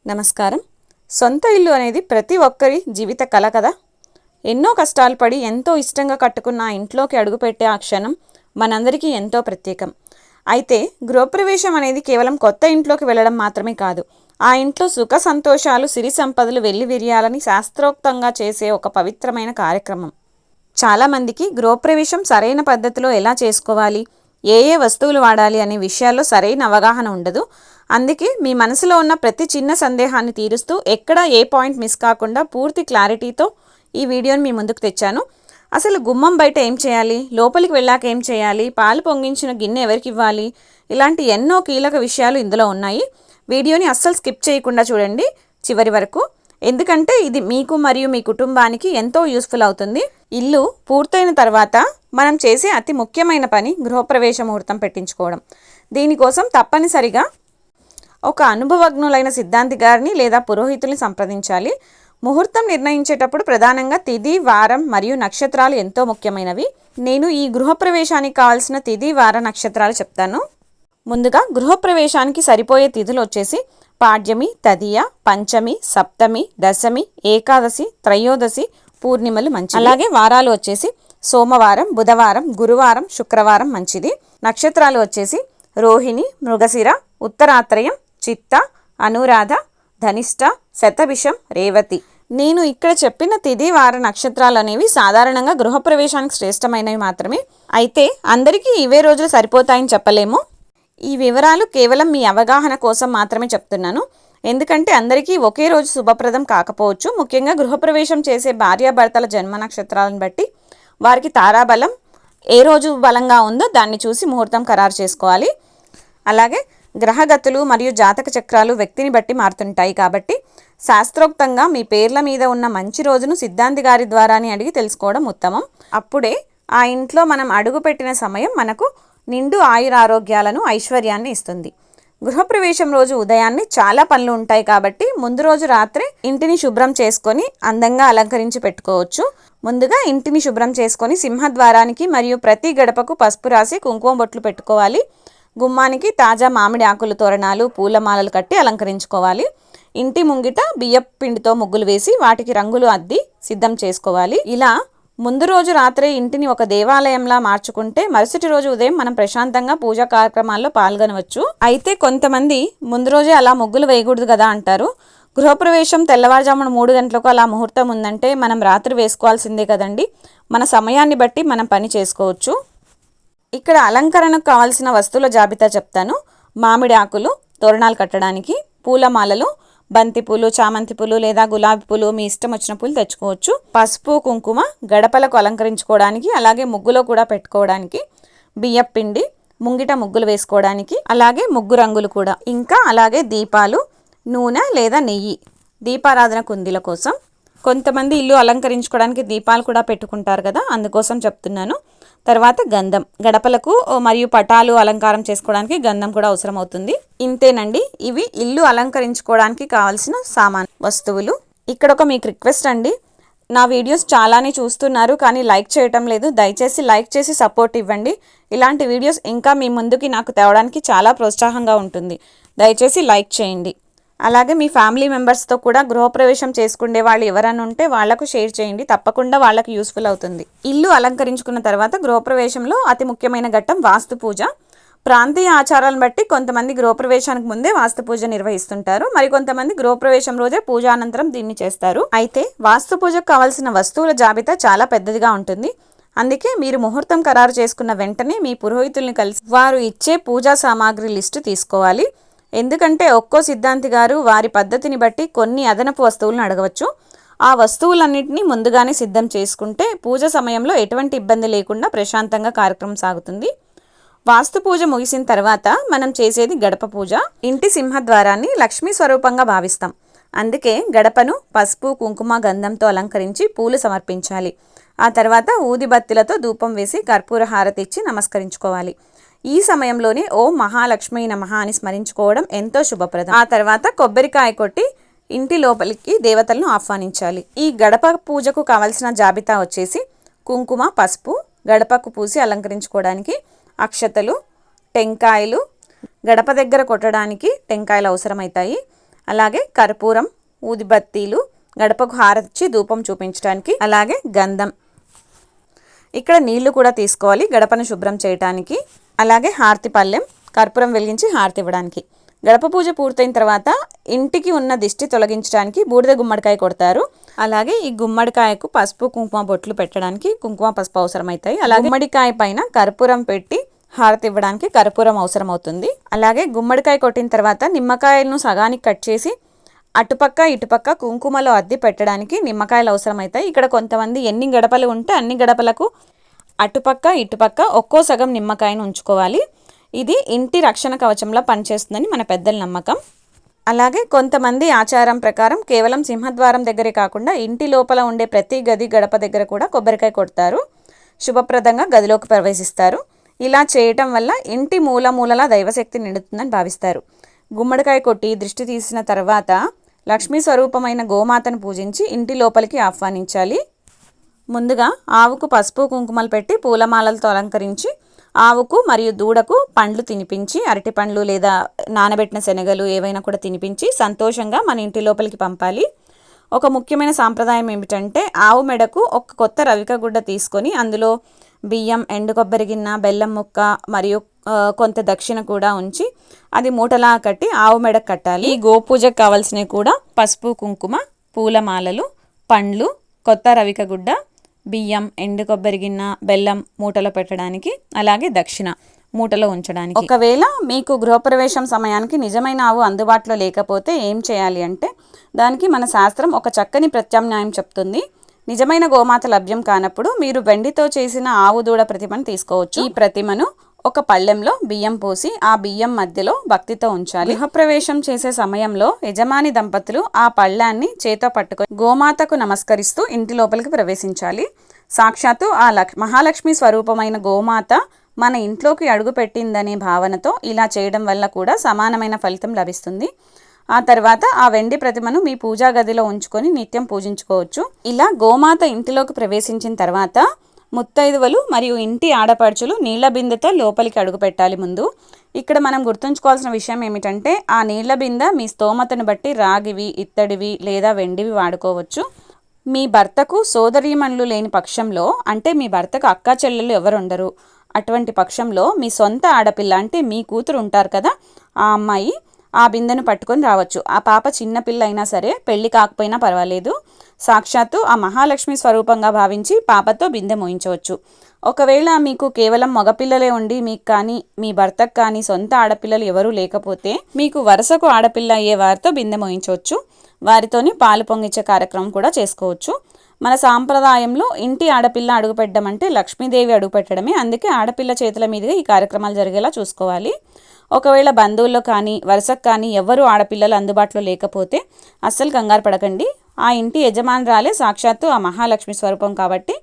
నమస్కారం. సొంత ఇల్లు అనేది ప్రతి ఒక్కరి జీవిత కల కదా. ఎన్నో కష్టాలు పడి ఎంతో ఇష్టంగా కట్టుకున్న ఆ ఇంట్లోకి అడుగుపెట్టే ఆ క్షణం మనందరికీ ఎంతో ప్రత్యేకం. అయితే గృహప్రవేశం అనేది కేవలం కొత్త ఇంట్లోకి వెళ్ళడం మాత్రమే కాదు, ఆ ఇంట్లో సుఖ సంతోషాలు సిరి సంపదలు వెళ్లి విరియాలని శాస్త్రోక్తంగా చేసే ఒక పవిత్రమైన కార్యక్రమం. చాలామందికి గృహప్రవేశం సరైన పద్ధతిలో ఎలా చేసుకోవాలి, ఏ ఏ వస్తువులు వాడాలి అనే విషయాల్లో సరైన అవగాహన ఉండదు. అందుకే మీ మనసులో ఉన్న ప్రతి చిన్న సందేహాన్ని తీరుస్తూ ఎక్కడ ఏ పాయింట్ మిస్ కాకుండా పూర్తి క్లారిటీతో ఈ వీడియోని మీ ముందుకు తెచ్చాను. అసలు గుమ్మం బయట ఏం చేయాలి, లోపలికి వెళ్ళాక ఏం చేయాలి, పాలు పొంగించిన గిన్నె ఎవరికి ఇవ్వాలి, ఇలాంటి ఎన్నో కీలక విషయాలు ఇందులో ఉన్నాయి. వీడియోని అస్సలు స్కిప్ చేయకుండా చూడండి చివరి వరకు, ఎందుకంటే ఇది మీకు మరియు మీ కుటుంబానికి ఎంతో యూస్ఫుల్ అవుతుంది. ఇల్లు పూర్తయిన తర్వాత మనం చేసే అతి ముఖ్యమైన పని గృహప్రవేశ ముహూర్తం పెట్టించుకోవడం. దీనికోసం తప్పనిసరిగా ఒక అనుభవజ్ఞులైన సిద్ధాంతి గారిని లేదా పురోహితుల్ని సంప్రదించాలి. ముహూర్తం నిర్ణయించేటప్పుడు ప్రధానంగా తిథి, వారం మరియు నక్షత్రాలు ఎంతో ముఖ్యమైనవి. నేను ఈ గృహప్రవేశానికి కావాల్సిన తిథి, వార, నక్షత్రాలు చెప్తాను. ముందుగా గృహప్రవేశానికి సరిపోయే తిథులు వచ్చేసి పాడ్యమి, తదియ, పంచమి, సప్తమి, దశమి, ఏకాదశి, త్రయోదశి, పూర్ణిమలు మంచిది. అలాగే వారాలు వచ్చేసి సోమవారం, బుధవారం, గురువారం, శుక్రవారం మంచిది. నక్షత్రాలు వచ్చేసి రోహిణి, మృగశిర, ఉత్తరాత్రయం, చిత్త, అనురాధ, ధనిష్ట, శతభిషం, రేవతి. నేను ఇక్కడ చెప్పిన తిథి, వార, నక్షత్రాలు అనేవి సాధారణంగా గృహప్రవేశానికి శ్రేష్టమైనవి మాత్రమే. అయితే అందరికీ ఇవే రోజులు సరిపోతాయని చెప్పలేము. ఈ వివరాలు కేవలం మీ అవగాహన కోసం మాత్రమే చెప్తున్నాను, ఎందుకంటే అందరికీ ఒకే రోజు శుభప్రదం కాకపోవచ్చు. ముఖ్యంగా గృహప్రవేశం చేసే భార్యాభర్తల జన్మ నక్షత్రాలను బట్టి వారికి తారాబలం ఏ రోజు బలంగా ఉందో దాన్ని చూసి ముహూర్తం ఖరారు చేసుకోవాలి. అలాగే గ్రహగతులు మరియు జాతక చక్రాలు వ్యక్తిని బట్టి మారుతుంటాయి కాబట్టి శాస్త్రోక్తంగా మీ పేర్ల మీద ఉన్న మంచి రోజును సిద్ధాంతి గారి ద్వారానే అడిగి తెలుసుకోవడం ఉత్తమం. అప్పుడే ఆ ఇంట్లో మనం అడుగుపెట్టిన సమయం మనకు నిండు ఆయురారోగ్యాలను, ఐశ్వర్యాన్ని ఇస్తుంది. గృహప్రవేశం రోజు ఉదయాన్నే చాలా పనులు ఉంటాయి కాబట్టి ముందు రోజు రాత్రే ఇంటిని శుభ్రం చేసుకొని అందంగా అలంకరించి పెట్టుకోవచ్చు. ముందుగా ఇంటిని శుభ్రం చేసుకొని సింహద్వారానికి మరియు ప్రతి గడపకు పసుపు రాసి కుంకుమ బొట్లు పెట్టుకోవాలి. గుమ్మానికి తాజా మామిడి ఆకులు, తోరణాలు, పూలమాలలు కట్టి అలంకరించుకోవాలి. ఇంటి ముంగిట బియ్యపు పిండితో ముగ్గులు వేసి వాటికి రంగులు అద్ది సిద్ధం చేసుకోవాలి. ఇలా ముందు రోజు రాత్రి ఇంటిని ఒక దేవాలయంలా మార్చుకుంటే మరుసటి రోజు ఉదయం మనం ప్రశాంతంగా పూజా కార్యక్రమాల్లో పాల్గొనవచ్చు. అయితే కొంతమంది ముందు రోజే అలా ముగ్గులు వేయకూడదు కదా అంటారు. గృహప్రవేశం తెల్లవారుజామున 3 గంటలకు అలా ముహూర్తం ఉందంటే మనం రాత్రి వేసుకోవాల్సిందే కదండి. మన సమయాన్ని బట్టి మనం పని చేసుకోవచ్చు. ఇక్కడ అలంకరణకు కావాల్సిన వస్తువుల జాబితా చెప్తాను. మామిడి ఆకులు తోరణాలు కట్టడానికి, పూలమాలలు, బంతిపూలు, చామంతి పూలు లేదా గులాబీ పూలు, మీ ఇష్టం వచ్చిన పూలు తెచ్చుకోవచ్చు. పసుపు, కుంకుమ గడపలకు అలంకరించుకోవడానికి, అలాగే ముగ్గులో కూడా పెట్టుకోవడానికి, బియ్యపు పిండి, ముంగిట ముగ్గులు వేసుకోవడానికి, అలాగే ముగ్గు రంగులు కూడా, ఇంకా అలాగే దీపాలు, నూనె లేదా నెయ్యి దీపారాధన కుందీల కోసం. కొంతమంది ఇల్లు అలంకరించుకోవడానికి దీపాలు కూడా పెట్టుకుంటారు కదా, అందుకోసం చెప్తున్నాను. తర్వాత గంధం, గడపలకు మరియు పటాలు అలంకారం చేసుకోవడానికి గంధం కూడా అవసరం అవుతుంది. ఇంతేనండి, ఇవి ఇల్లు అలంకరించుకోవడానికి కావాల్సిన సామాన్ వస్తువులు. ఇక్కడ ఒక మీకు రిక్వెస్ట్ అండి, నా వీడియోస్ చాలానే చూస్తున్నారు కానీ లైక్ చేయటం లేదు. దయచేసి లైక్ చేసి సపోర్ట్ ఇవ్వండి. ఇలాంటి వీడియోస్ ఇంకా మీ ముందుకి నాకు తేవడానికి చాలా ప్రోత్సాహంగా ఉంటుంది. దయచేసి లైక్ చేయండి. అలాగే మీ ఫ్యామిలీ మెంబర్స్తో కూడా గృహప్రవేశం చేసుకునే వాళ్ళు ఎవరైనా ఉంటే వాళ్లకు షేర్ చేయండి, తప్పకుండా వాళ్ళకి యూస్ఫుల్ అవుతుంది. ఇల్లు అలంకరించుకున్న తర్వాత గృహప్రవేశంలో అతి ముఖ్యమైన ఘట్టం వాస్తు పూజ. ప్రాంతీయ ఆచారాలను బట్టి కొంతమంది గృహప్రవేశానికి ముందే వాస్తు పూజ నిర్వహిస్తుంటారు, మరి కొంతమంది గృహప్రవేశం రోజే పూజ అనంతరం దీన్ని చేస్తారు. అయితే వాస్తు పూజకు కావాల్సిన వస్తువుల జాబితా చాలా పెద్దదిగా ఉంటుంది. అందుకే మీరు ముహూర్తం ఖరారు చేసుకున్న వెంటనే మీ పురోహితుల్ని కలిసి వారు ఇచ్చే పూజా సామాగ్రి లిస్టు తీసుకోవాలి. ఎందుకంటే ఒక్కో సిద్ధాంతి గారు వారి పద్ధతిని బట్టి కొన్ని అదనపు వస్తువులను అడగవచ్చు. ఆ వస్తువులన్నింటినీ ముందుగానే సిద్ధం చేసుకుంటే పూజ సమయంలో ఎటువంటి ఇబ్బంది లేకుండా ప్రశాంతంగా కార్యక్రమం సాగుతుంది. వాస్తు పూజ ముగిసిన తర్వాత మనం చేసేది గడప పూజ. ఇంటి సింహద్వారాన్ని లక్ష్మీ స్వరూపంగా భావిస్తాం. అందుకే గడపను పసుపు, కుంకుమ, గంధంతో అలంకరించి పూలు సమర్పించాలి. ఆ తర్వాత ఊదిబత్తిలతో ధూపం వేసి కర్పూర హారతి ఇచ్చి నమస్కరించుకోవాలి. ఈ సమయంలోనే ఓం మహాలక్ష్మి నమః అని స్మరించుకోవడం ఎంతో శుభప్రదం. ఆ తర్వాత కొబ్బరికాయ కొట్టి ఇంటి లోపలికి దేవతలను ఆహ్వానించాలి. ఈ గడప పూజకు కావలసిన జాబితా వచ్చేసి కుంకుమ, పసుపు, గడపకు పూసి అలంకరించుకోవడానికి అక్షతలు, టెంకాయలు, గడప దగ్గర కొట్టడానికి టెంకాయలు అవసరమవుతాయి. అలాగే కర్పూరం, ఊదిబత్తీలు, గడపకు హారతిచ్చి ధూపం చూపించడానికి, అలాగే గంధం. ఇక్కడ నీళ్లు కూడా తీసుకోవాలి గడపను శుభ్రం చేయడానికి. అలాగే హారతి పళ్ళెం, కర్పూరం వెలిగించి హారతి ఇవ్వడానికి. గడప పూజ పూర్తయిన తర్వాత ఇంటికి ఉన్న దిష్టి తొలగించడానికి బూడిద గుమ్మడికాయ కొడతారు. అలాగే ఈ గుమ్మడికాయకు పసుపు కుంకుమ బొట్లు పెట్టడానికి కుంకుమ పసుపు అవసరమవుతాయి. అలాగే గుమ్మడికాయ పైన కర్పూరం పెట్టి హారతి ఇవ్వడానికి కర్పూరం అవసరం అవుతుంది. అలాగే గుమ్మడికాయ కొట్టిన తర్వాత నిమ్మకాయలను సగానికి కట్ చేసి అటుపక్క ఇటుపక్క కుంకుమలో అద్ది పెట్టడానికి నిమ్మకాయలు అవసరమవుతాయి. ఇక్కడ కొంతమంది ఎన్ని గడపలు ఉంటే అన్ని గడపలకు అటుపక్క ఇటుపక్క ఒక్కో సగం నిమ్మకాయను ఉంచుకోవాలి. ఇది ఇంటి రక్షణ కవచంలా పనిచేస్తుందని మన పెద్దల నమ్మకం. అలాగే కొంతమంది ఆచారం ప్రకారం కేవలం సింహద్వారం దగ్గరే కాకుండా ఇంటి లోపల ఉండే ప్రతి గది గడప దగ్గర కూడా కొబ్బరికాయ కొడతారు. శుభప్రదంగా గదిలోకి ప్రవేశిస్తారు. ఇలా చేయటం వల్ల ఇంటి మూలలా దైవశక్తి నిండుతుందని భావిస్తారు. గుమ్మడికాయ కొట్టి దృష్టి తీసిన తర్వాత లక్ష్మీ స్వరూపమైన గోమాతను పూజించి ఇంటి లోపలికి ఆహ్వానించాలి. ముందుగా ఆవుకు పసుపు కుంకుమలు పెట్టి పూలమాలలతో అలంకరించి ఆవుకు మరియు దూడకు పండ్లు తినిపించి, అరటి పండ్లు లేదా నానబెట్టిన శనగలు ఏవైనా కూడా తినిపించి సంతోషంగా మన ఇంటి లోపలికి పంపాలి. ఒక ముఖ్యమైన సాంప్రదాయం ఏమిటంటే ఆవు మెడకు ఒక కొత్త రవిక గుడ్డ తీసుకొని అందులో బియ్యం, ఎండు కొబ్బరి గిన్నె, బెల్లం ముక్క మరియు కొంత దక్షిణ కూడా ఉంచి అది మూటలా కట్టి ఆవు మెడకు కట్టాలి. ఈ గోపూజకు కావాల్సినవి కూడా పసుపు కుంకుమ, పూలమాలలు, పండ్లు, కొత్త రవిక గుడ్డ, బియ్యం, ఎండు కొబ్బరి గిన్నె, బెల్లం మూటలో పెట్టడానికి, అలాగే దక్షిణ మూటలో ఉంచడానికి. ఒకవేళ మీకు గృహప్రవేశం సమయానికి నిజమైన ఆవు అందుబాటులో లేకపోతే ఏం చేయాలి అంటే దానికి మన శాస్త్రం ఒక చక్కని ప్రత్యామ్నాయం చెప్తుంది. నిజమైన గోమాత లభ్యం కానప్పుడు మీరు వెండితో చేసిన ఆవు దూడ ప్రతిమను తీసుకోవచ్చు. ఈ ప్రతిమను ఒక పళ్ళెంలో బియ్యం పోసి ఆ బియ్యం మధ్యలో భక్తితో ఉంచాలి. గృహప్రవేశం చేసే సమయంలో యజమాని దంపతులు ఆ పళ్ళాన్ని చేతో పట్టుకొని గోమాతకు నమస్కరిస్తూ ఇంటి లోపలికి ప్రవేశించాలి. సాక్షాత్తు ఆ మహాలక్ష్మి స్వరూపమైన గోమాత మన ఇంట్లోకి అడుగు పెట్టిందనే భావనతో ఇలా చేయడం వల్ల కూడా సమానమైన ఫలితం లభిస్తుంది. ఆ తర్వాత ఆ వెండి ప్రతిమను మీ పూజా గదిలో ఉంచుకొని నిత్యం పూజించుకోవచ్చు. ఇలా గోమాత ఇంటిలోకి ప్రవేశించిన తర్వాత ముత్తైదువలు మరియు ఇంటి ఆడపడుచులు నీళ్ల బిందెతో లోపలికి అడుగు పెట్టాలి. ముందు ఇక్కడ మనం గుర్తుంచుకోవాల్సిన విషయం ఏమిటంటే ఆ నీళ్ల బిందె మీ స్తోమతను బట్టి రాగివి, ఇత్తడివి లేదా వెండివి వాడుకోవచ్చు. మీ భర్తకు సోదరీమణులు లేని పక్షంలో, అంటే మీ భర్తకు అక్క చెల్లెలు ఎవరు ఉండరు, అటువంటి పక్షంలో మీ సొంత ఆడపిల్ల అంటే మీ కూతురు ఉంటారు కదా, ఆ అమ్మాయి ఆ బిందెను పట్టుకొని రావచ్చు. ఆ పాప చిన్నపిల్ల అయినా సరే, పెళ్లి కాకపోయినా పర్వాలేదు, సాక్షాత్తు ఆ మహాలక్ష్మి స్వరూపంగా భావించి పాపతో బిందె మోయించవచ్చు. ఒకవేళ మీకు కేవలం మగపిల్లలే ఉండి మీకు కానీ మీ భర్తకు కానీ సొంత ఆడపిల్లలు ఎవరూ లేకపోతే మీకు వరుసకు ఆడపిల్ల అయ్యే వారితో బిందె మోయించవచ్చు. వారితోని పాలు పొంగించే కార్యక్రమం కూడా చేసుకోవచ్చు. మన సాంప్రదాయంలో ఇంటి ఆడపిల్ల అడుగుపెట్టడం అంటే లక్ష్మీదేవి అడుగుపెట్టడమే. అందుకే ఆడపిల్ల చేతుల మీదుగా ఈ కార్యక్రమాలు జరిగేలా చూసుకోవాలి. ఒకవేళ బంధువుల్లో కానీ వరుసకు కానీ ఎవరు ఆడపిల్లలు అందుబాటులో లేకపోతే అస్సలు కంగారు పడకండి. ఆ ఇంటి యజమానురాలే సాక్షాత్తు ఆ మహాలక్ష్మి స్వరూపం కాబట్టి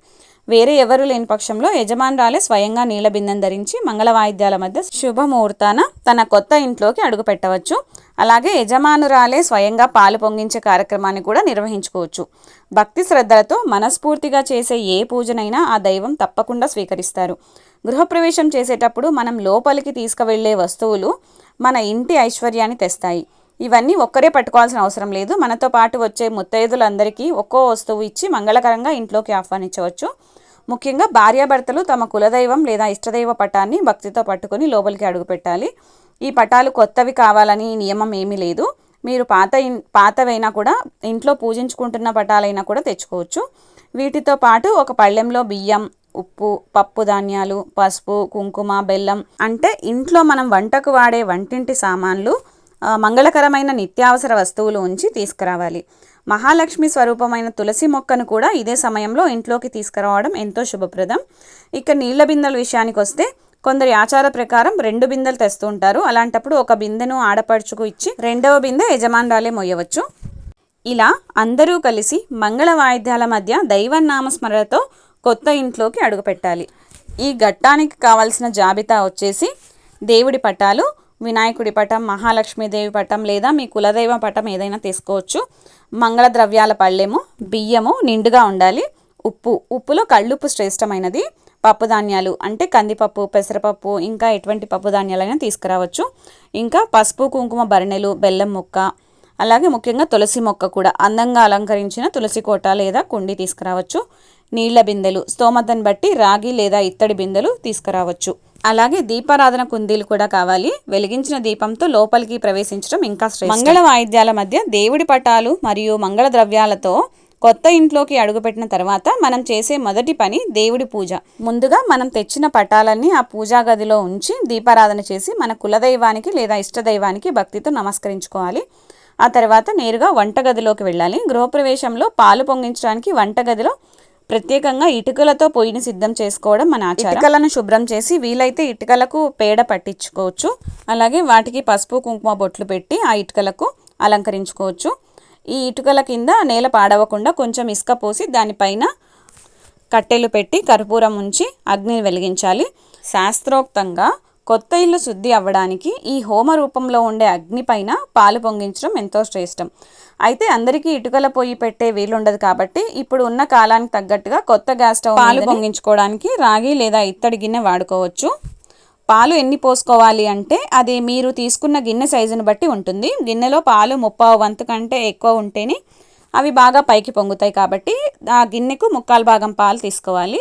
వేరే ఎవరు లేని పక్షంలో యజమానురాలే స్వయంగా నీళ్ల బిందెను ధరించి మంగళ వాయిద్యాల మధ్య శుభముహూర్తాన తన కొత్త ఇంట్లోకి అడుగు పెట్టవచ్చు. అలాగే యజమానురాలే స్వయంగా పాలు పొంగించే కార్యక్రమాన్ని కూడా నిర్వహించుకోవచ్చు. భక్తి శ్రద్ధలతో మనస్ఫూర్తిగా చేసే ఏ పూజనైనా ఆ దైవం తప్పకుండా స్వీకరిస్తారు. గృహప్రవేశం చేసేటప్పుడు మనం లోపలికి తీసుకువెళ్లే వస్తువులు మన ఇంటి ఐశ్వర్యాన్ని తెస్తాయి. ఇవన్నీ ఒక్కరే పట్టుకోవాల్సిన అవసరం లేదు. మనతో పాటు వచ్చే ముత్తైదులందరికీ ఒక్కో వస్తువు ఇచ్చి మంగళకరంగా ఇంట్లోకి ఆహ్వానించవచ్చు. ముఖ్యంగా భార్యాభర్తలు తమ కులదైవం లేదా ఇష్టదైవ పటాన్ని భక్తితో పట్టుకొని లోపలికి అడుగుపెట్టాలి. ఈ పటాలు కొత్తవి కావాలని నియమం ఏమీ లేదు. మీరు పాతవైనా కూడా ఇంట్లో పూజించుకుంటున్న పటాలైనా కూడా తెచ్చుకోవచ్చు. వీటితో పాటు ఒక పళ్ళెంలో బియ్యం, ఉప్పు, పప్పు ధాన్యాలు, పసుపు, కుంకుమ, బెల్లం అంటే ఇంట్లో మనం వంటకు వాడే వంటింటి సామాన్లు, మంగళకరమైన నిత్యావసర వస్తువులు ఉంచి తీసుకురావాలి. మహాలక్ష్మి స్వరూపమైన తులసి మొక్కను కూడా ఇదే సమయంలో ఇంట్లోకి తీసుకురావడం ఎంతో శుభప్రదం. ఇక నీళ్ల బిందెల విషయానికి వస్తే కొందరి ఆచార ప్రకారం 2 బిందెలు తెస్తూ ఉంటారు. అలాంటప్పుడు ఒక బిందెను ఆడపడుచుకు ఇచ్చి రెండవ బిందె యజమానురాలే మోయవచ్చు. ఇలా అందరూ కలిసి మంగళ వాయిద్యాల మధ్య దైవనామస్మరణతో కొత్త ఇంట్లోకి అడుగుపెట్టాలి. ఈ ఘట్టానికి కావాల్సిన జాబితా వచ్చేసి దేవుడి పటాలు, వినాయకుడి పటం, మహాలక్ష్మీదేవి పటం లేదా మీ కులదైవ పటం ఏదైనా తీసుకోవచ్చు. మంగళ ద్రవ్యాల పళ్ళెము, బియ్యము నిండుగా ఉండాలి. ఉప్పులో కళ్ళుప్పు శ్రేష్టమైనది. పప్పు ధాన్యాలు అంటే కందిపప్పు, పెసరపప్పు, ఇంకా ఎటువంటి పప్పు ధాన్యాలైనా తీసుకురావచ్చు. ఇంకా పసుపు కుంకుమ బరణెలు, బెల్లం ముక్క, అలాగే ముఖ్యంగా తులసి మొక్క కూడా అందంగా అలంకరించిన తులసి కోట లేదా కుండి తీసుకురావచ్చు. నీళ్ల బిందెలు స్తోమతను బట్టి రాగి లేదా ఇత్తడి బిందెలు తీసుకురావచ్చు. అలాగే దీపారాధన కుందీలు కూడా కావాలి. వెలిగించిన దీపంతో లోపలికి ప్రవేశించడం ఇంకా శ్రేష్టం. మంగళ వాయిద్యాల మధ్య దేవుడి పటాలు మరియు మంగళ ద్రవ్యాలతో కొత్త ఇంట్లోకి అడుగుపెట్టిన తర్వాత మనం చేసే మొదటి పని దేవుడి పూజ. ముందుగా మనం తెచ్చిన పటాలన్నీ ఆ పూజా గదిలో ఉంచి దీపారాధన చేసి మన కులదైవానికి లేదా ఇష్టదైవానికి భక్తితో నమస్కరించుకోవాలి. ఆ తర్వాత నేరుగా వంటగదిలోకి వెళ్ళాలి. గృహప్రవేశంలో పాలు పొంగించడానికి వంటగదిలో ప్రత్యేకంగా ఇటుకలతో పొయ్యిని సిద్ధం చేసుకోవడం మన ఆచారం. ఇటుకలను శుభ్రం చేసి వీలైతే ఇటుకలకు పేడ పట్టించుకోవచ్చు. అలాగే వాటికి పసుపు కుంకుమ బొట్లు పెట్టి ఆ ఇటుకలకు అలంకరించుకోవచ్చు. ఈ ఇటుకల కింద నేల పాడవకుండా కొంచెం ఇసుక పోసి దానిపైన కట్టెలు పెట్టి కర్పూరం ఉంచి అగ్నిని వెలిగించాలి. శాస్త్రోక్తంగా కొత్త ఇల్లు శుద్ధి అవ్వడానికి ఈ హోమ రూపంలో ఉండే అగ్ని పైన పాలు పొంగించడం ఎంతో శ్రేష్టం. అయితే అందరికీ ఇటుకల పొయ్యి పెట్టే వీలుండదు కాబట్టి ఇప్పుడు ఉన్న కాలానికి తగ్గట్టుగా కొత్త గ్యాస్ స్టవ్ పాలు పొంగించుకోవడానికి రాగి లేదా ఇత్తడి గిన్నె వాడుకోవచ్చు. పాలు ఎన్ని పోసుకోవాలి అంటే అది మీరు తీసుకున్న గిన్నె సైజును బట్టి ఉంటుంది. గిన్నెలో పాలు 1/4 వంతు కంటే ఎక్కువ ఉంటేనే అవి బాగా పైకి పొంగుతాయి కాబట్టి ఆ గిన్నెకు 1/4 భాగం పాలు తీసుకోవాలి.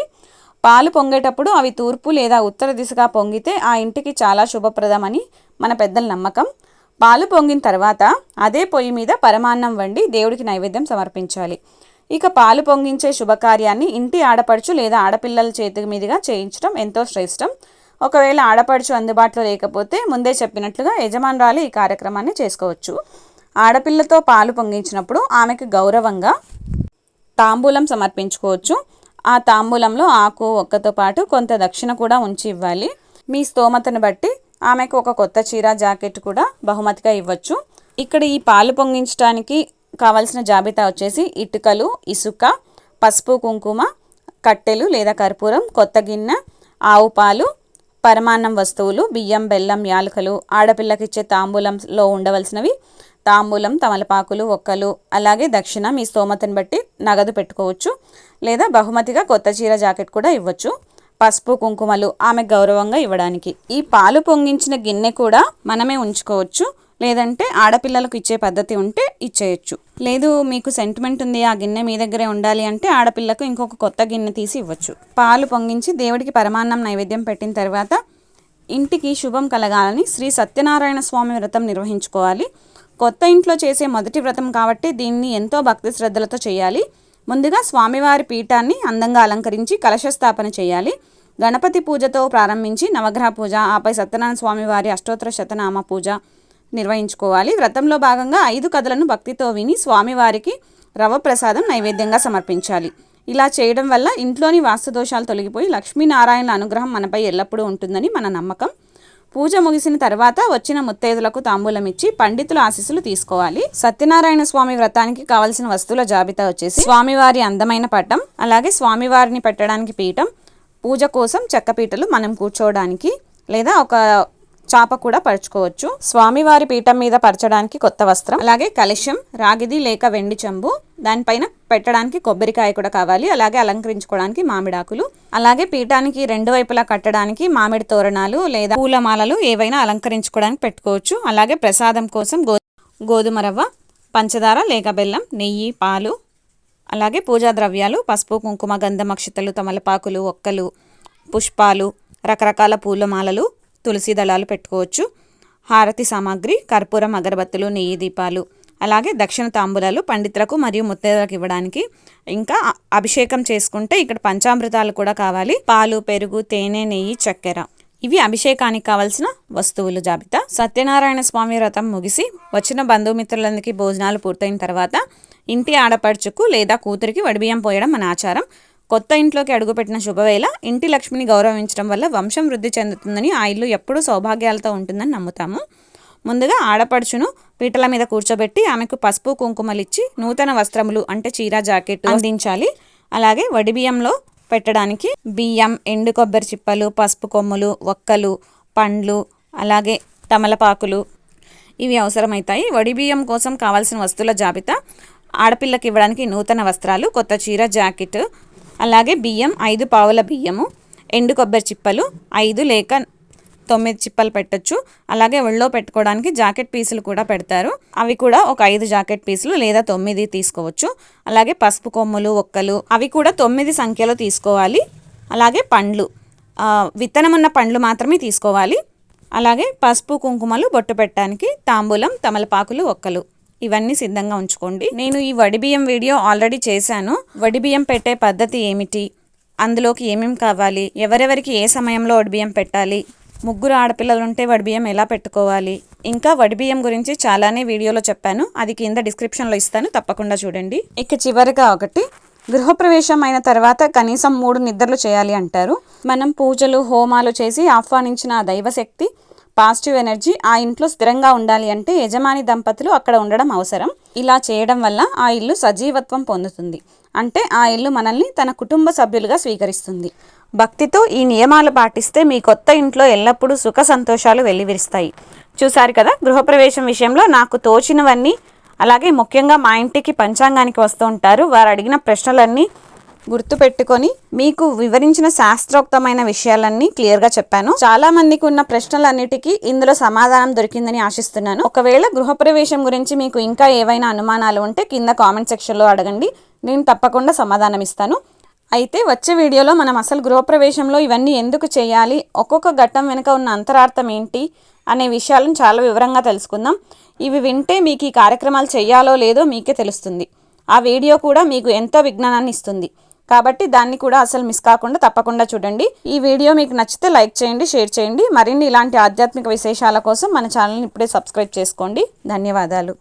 పాలు పొంగేటప్పుడు అవి తూర్పు లేదా ఉత్తర దిశగా పొంగితే ఆ ఇంటికి చాలా శుభప్రదమని మన పెద్దల నమ్మకం. పాలు పొంగిన తర్వాత అదే పొయ్యి మీద పరమాన్నం వండి దేవుడికి నైవేద్యం సమర్పించాలి. ఇక పాలు పొంగించే శుభకార్యాన్ని ఇంటి ఆడపడుచు లేదా ఆడపిల్లల చేతి మీదుగా చేయించడం ఎంతో శ్రేష్టం. ఒకవేళ ఆడపడుచు అందుబాటులో లేకపోతే ముందే చెప్పినట్లుగా యజమానురాలు ఈ కార్యక్రమాన్ని చేసుకోవచ్చు. ఆడపిల్లతో పాలు పొంగించినప్పుడు ఆమెకు గౌరవంగా తాంబూలం సమర్పించుకోవచ్చు. ఆ తాంబూలంలో ఆకు ఒక్కతో పాటు కొంత దక్షిణ కూడా ఉంచి ఇవ్వాలి. మీ స్తోమతను బట్టి ఆమెకు ఒక కొత్త చీర జాకెట్ కూడా బహుమతిగా ఇవ్వచ్చు. ఇక్కడ ఈ పాలు పొంగించడానికి కావాల్సిన జాబితా వచ్చేసి ఇటుకలు, ఇసుక, పసుపు కుంకుమ, కట్టెలు లేదా కర్పూరం, కొత్త గిన్నె, ఆవు పాలు, పరమాన్నం వస్తువులు, బియ్యం, బెల్లం, యాలకులు, ఆడపిల్లకిచ్చే తాంబూలంలో ఉండవలసినవి తాంబూలం, తమలపాకులు, ఒక్కలు, అలాగే దక్షిణ మీ స్తోమతను బట్టి నగదు పెట్టుకోవచ్చు లేదా బహుమతిగా కొత్త చీర జాకెట్ కూడా ఇవ్వచ్చు. పసుపు కుంకుమలు ఆమె గౌరవంగా ఇవ్వడానికి. ఈ పాలు పొంగించిన గిన్నె కూడా మనమే ఉంచుకోవచ్చు, లేదంటే ఆడపిల్లలకు ఇచ్చే పద్ధతి ఉంటే ఇచ్చేయచ్చు. లేదు మీకు సెంటిమెంట్ ఉంది ఆ గిన్నె మీ దగ్గరే ఉండాలి అంటే ఆడపిల్లకు ఇంకొక కొత్త గిన్నె తీసి ఇవ్వచ్చు. పాలు పొంగించి దేవుడికి పరమాన్నం నైవేద్యం పెట్టిన తర్వాత ఇంటికి శుభం కలగాలని శ్రీ సత్యనారాయణ స్వామి వ్రతం నిర్వహించుకోవాలి. కొత్త ఇంట్లో చేసే మొదటి వ్రతం కాబట్టి దీన్ని ఎంతో భక్తి శ్రద్ధలతో చేయాలి. ముందుగా స్వామివారి పీఠాన్ని అందంగా అలంకరించి కలశ స్థాపన చేయాలి. గణపతి పూజతో ప్రారంభించి నవగ్రహ పూజ, ఆపై సత్యనారాయణ స్వామివారి అష్టోత్తర శతనామ పూజ నిర్వహించుకోవాలి. వ్రతంలో భాగంగా 5 కథలను భక్తితో విని స్వామివారికి రవ ప్రసాదం నైవేద్యంగా సమర్పించాలి. ఇలా చేయడం వల్ల ఇంట్లోని వాస్తు దోషాలు తొలగిపోయి లక్ష్మీనారాయణల అనుగ్రహం మనపై ఎల్లప్పుడూ ఉంటుందని మన నమ్మకం. పూజ ముగిసిన తర్వాత వచ్చిన ముత్తైదులకు తాంబూలం ఇచ్చి పండితుల ఆశీస్సులు తీసుకోవాలి. సత్యనారాయణ స్వామి వ్రతానికి కావలసిన వస్తువుల జాబితా వచ్చేసి స్వామివారి అందమైన పటం, అలాగే స్వామివారిని పెట్టడానికి పీఠం, పూజ కోసం చెక్కపీటలు మనం కూర్చోవడానికి, లేదా ఒక చాప కూడా పరుచుకోవచ్చు. స్వామివారి పీఠం మీద పరచడానికి కొత్త వస్త్రం, అలాగే కలశం, రాగిది లేక వెండి చెంబు, దానిపైన పెట్టడానికి కొబ్బరికాయ కూడా కావాలి. అలాగే అలంకరించుకోవడానికి మామిడాకులు, అలాగే పీఠానికి 2 వైపులా కట్టడానికి మామిడి తోరణాలు లేదా పూలమాలలు ఏవైనా అలంకరించుకోవడానికి పెట్టుకోవచ్చు. అలాగే ప్రసాదం కోసం గోధుమ రవ్వ, పంచదార లేక బెల్లం, నెయ్యి, పాలు, అలాగే పూజా ద్రవ్యాలు పసుపు కుంకుమ, గంధం, అక్షతలు, తమలపాకులు, ఒక్కలు, పుష్పాలు, రకరకాల పూలమాలలు, తులసి దళాలు పెట్టుకోవచ్చు. హారతి సామాగ్రి, కర్పూరం, అగరబత్తులు, నెయ్యి దీపాలు, అలాగే దక్షిణ తాంబూలాలు పండితులకు మరియు ముత్తైదులకు ఇవ్వడానికి. ఇంకా అభిషేకం చేసుకుంటే ఇక్కడ పంచామృతాలు కూడా కావాలి. పాలు, పెరుగు, తేనె, నెయ్యి, చక్కెర, ఇవి అభిషేకానికి కావాల్సిన వస్తువులు జాబితా. సత్యనారాయణ స్వామి వ్రతం ముగిసి వచ్చిన బంధుమిత్రులందరికీ భోజనాలు పూర్తయిన తర్వాత ఇంటి ఆడపడుచుకు లేదా కూతురికి వడిబియ్యం పోయడం మన ఆచారం. కొత్త ఇంట్లోకి అడుగుపెట్టిన శుభవేళ ఇంటి లక్ష్మిని గౌరవించడం వల్ల వంశం వృద్ధి చెందుతుందని, ఆ ఇల్లు ఎప్పుడూ సౌభాగ్యాలతో ఉంటుందని నమ్ముతాము. ముందుగా ఆడపడుచును పీటల మీద కూర్చోబెట్టి ఆమెకు పసుపు కుంకుమలిచ్చి నూతన వస్త్రములు అంటే చీర జాకెట్ అందించాలి. అలాగే వడిబియ్యంలో పెట్టడానికి బియ్యం, ఎండు కొబ్బరి చిప్పలు, పసుపు కొమ్ములు, ఒక్కలు, పండ్లు, అలాగే తమలపాకులు ఇవి అవసరమవుతాయి. వడిబియ్యం కోసం కావాల్సిన వస్తువుల జాబితా: ఆడపిల్లకి ఇవ్వడానికి నూతన వస్త్రాలు, కొత్త చీర జాకెట్, అలాగే బియ్యం 5 పావుల బియ్యము, ఎండు కొబ్బరి చిప్పలు 5 లేక 9 చిప్పలు పెట్టొచ్చు. అలాగే ఒళ్ళో పెట్టుకోవడానికి జాకెట్ పీసులు కూడా పెడతారు. అవి కూడా ఒక 5 జాకెట్ పీసులు లేదా 9 తీసుకోవచ్చు. అలాగే పసుపు కొమ్ములు, ఒక్కలు అవి కూడా 9 సంఖ్యలో తీసుకోవాలి. అలాగే పండ్లు, విత్తనం ఉన్న పండ్లు మాత్రమే తీసుకోవాలి. అలాగే పసుపు కుంకుమలు, బొట్టు పెట్టడానికి తాంబూలం, తమలపాకులు, ఒక్కలు ఇవన్నీ సిద్ధంగా ఉంచుకోండి. నేను ఈ వడిబియ్యం వీడియో ఆల్రెడీ చేశాను. వడిబియ్యం పెట్టే పద్ధతి ఏమిటి, అందులోకి ఏమేమి కావాలి, ఎవరెవరికి ఏ సమయంలో వడిబియ్యం పెట్టాలి, ముగ్గురు ఆడపిల్లలు ఉంటే వడిబియ్యం ఎలా పెట్టుకోవాలి, ఇంకా వడిబియ్యం గురించి చాలానే వీడియోలో చెప్పాను. అది కింద డిస్క్రిప్షన్లో ఇస్తాను, తప్పకుండా చూడండి. ఇక చివరిగా ఒకటి, గృహప్రవేశం అయిన తర్వాత కనీసం 3 నిద్రలు చేయాలి అంటారు. మనం పూజలు, హోమాలు చేసి ఆహ్వానించిన ఆ దైవశక్తి, పాజిటివ్ ఎనర్జీ ఆ ఇంట్లో స్థిరంగా ఉండాలి అంటే యజమాని దంపతులు అక్కడ ఉండడం అవసరం. ఇలా చేయడం వల్ల ఆ ఇల్లు సజీవత్వం పొందుతుంది. అంటే ఆ ఇల్లు మనల్ని తన కుటుంబ సభ్యులుగా స్వీకరిస్తుంది. భక్తితో ఈ నియమాలు పాటిస్తే మీ కొత్త ఇంట్లో ఎల్లప్పుడూ సుఖ సంతోషాలు వెల్లివిరుస్తాయి. చూసారు కదా, గృహప్రవేశం విషయంలో నాకు తోచినవన్నీ, అలాగే ముఖ్యంగా మా ఇంటికి పంచాంగానికి వస్తూ ఉంటారు, వారు అడిగిన ప్రశ్నలన్నీ గుర్తుపెట్టుకొని మీకు వివరించిన శాస్త్రోక్తమైన విషయాలన్నీ క్లియర్గా చెప్పాను. చాలా మందికి ఉన్న ప్రశ్నలన్నిటికీ ఇందులో సమాధానం దొరికిందని ఆశిస్తున్నాను. ఒకవేళ గృహప్రవేశం గురించి మీకు ఇంకా ఏవైనా అనుమానాలు ఉంటే కింద కామెంట్ సెక్షన్లో అడగండి, నేను తప్పకుండా సమాధానం ఇస్తాను. అయితే వచ్చే వీడియోలో మనం అసలు గృహప్రవేశంలో ఇవన్నీ ఎందుకు చేయాలి, ఒక్కొక్క ఘట్టం వెనుక ఉన్న అంతరార్థం ఏంటి అనే విషయాలను చాలా వివరంగా తెలుసుకుందాం. ఇవి వింటే మీకు ఈ కార్యక్రమాలు చేయాలో లేదో మీకే తెలుస్తుంది. ఆ వీడియో కూడా మీకు ఎంతో విజ్ఞానాన్ని ఇస్తుంది. కాబట్టి దాన్ని కూడా అసలు మిస్ కాకుండా తప్పకుండా చూడండి. ఈ వీడియో మీకు నచ్చితే లైక్ చేయండి, షేర్ చేయండి. మరిన్ని ఇలాంటి ఆధ్యాత్మిక విశేషాల కోసం మన ఛానల్ని ఇప్పుడే సబ్స్క్రైబ్ చేసుకోండి. ధన్యవాదాలు.